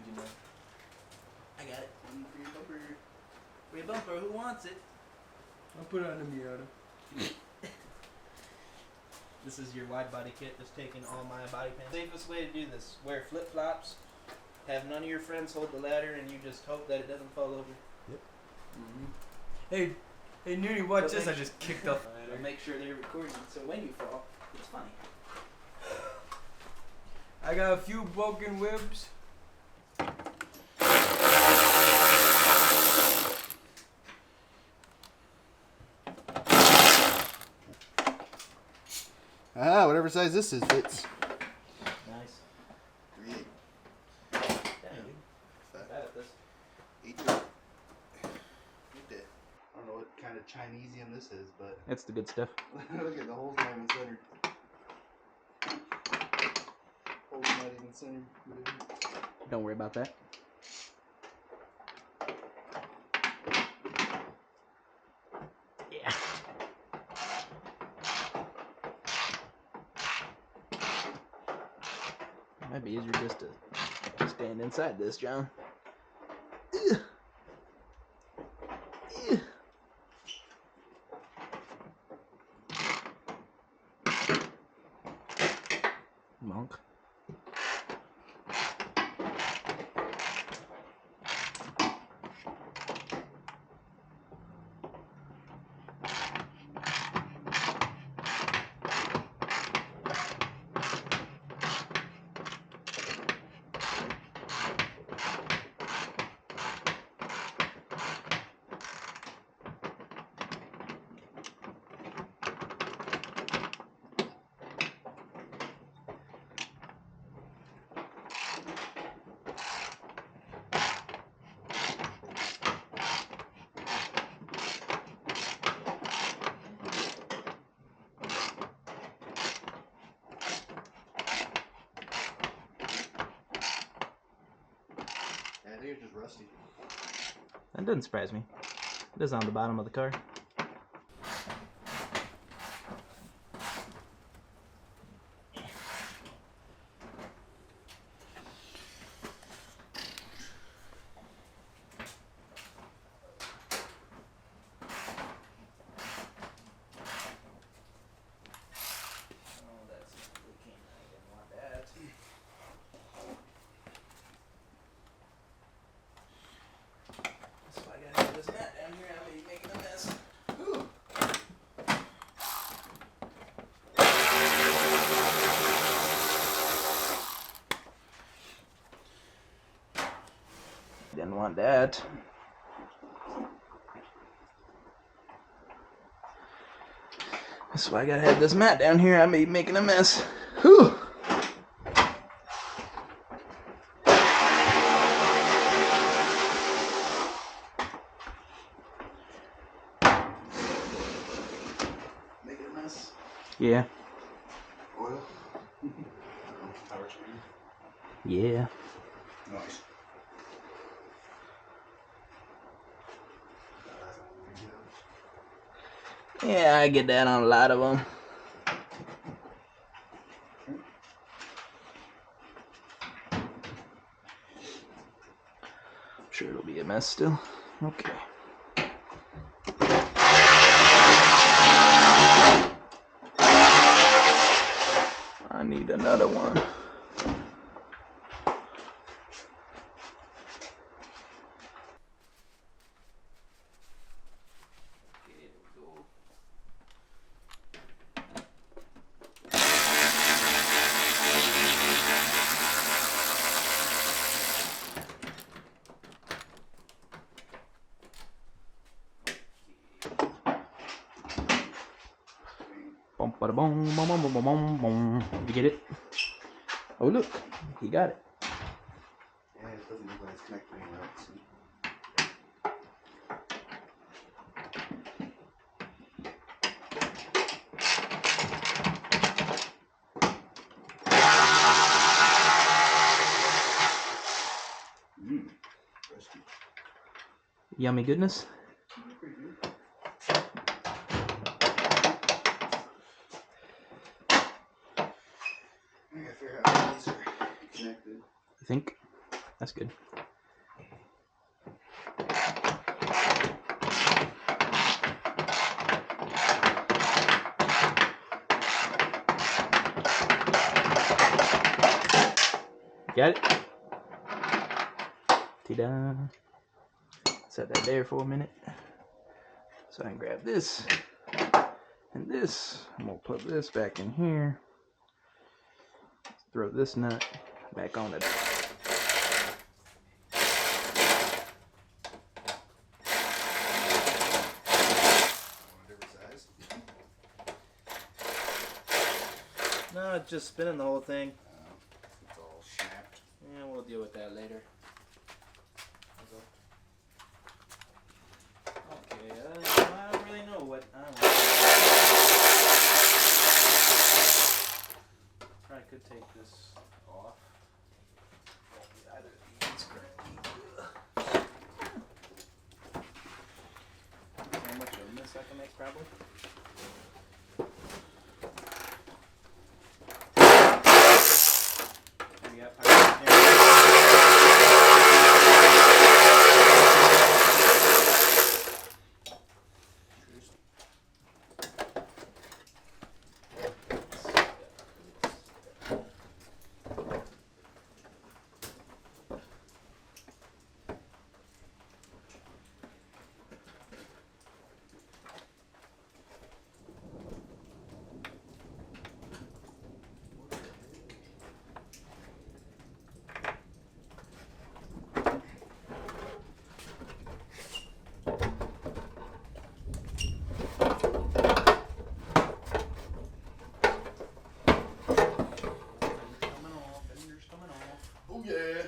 How'd you know? I got it. One for your bumper. For your bumper, who wants it? I'll put it on the Miata. This is your wide body kit, just taking all my body pans. Safest way to do this, wear flip flops, have none of your friends hold the ladder, and you just hope that it doesn't fall over. Yep. Hey, Noonie, watch this. I just kicked off. But make sure they're recording, so when you fall, it's funny. I got a few broken ribs. Ah, whatever size this is fits. Nice. 3/8. Yeah, dude. Bad at this. 8. Look at. I don't know what kind of Chinesium this is, but That's the good stuff. look at the holes not even centered. Holes not even centered. Don't worry about that. Yeah. It might be easier just to stand inside this, John. Ugh. Ugh. Monk. I think it's just rusty. That doesn't surprise me. It is on the bottom of the car. This mat down here, I may be making a mess. Ooh. Didn't want that. That's why I gotta have this mat down here. I may be making a mess. Whew. Yeah. Oil. Power screen. Yeah. Nice. Yeah, I get that on a lot of them. I'm sure it'll be a mess still. Okay. I need another one. Boom, bada boom, boom, boom, boom, boom, boom. Did you get it? Oh, look, he got it. Yeah, it doesn't look like it's connected anywhere else. Rusty. Yummy goodness. Pretty good. I gotta figure out how these are connected. You think? That's good. Got it? Ta-da. Set that there for a minute. So I can grab this and this. I'm gonna put this back in here. Throw this nut back on it. No, it's just spinning the whole thing. It's all snapped. Yeah, we'll deal with that later. Okay, I don't really know what I want. Probably could take this off. Either of these correct. How much of this I can make, probably? Oh yeah.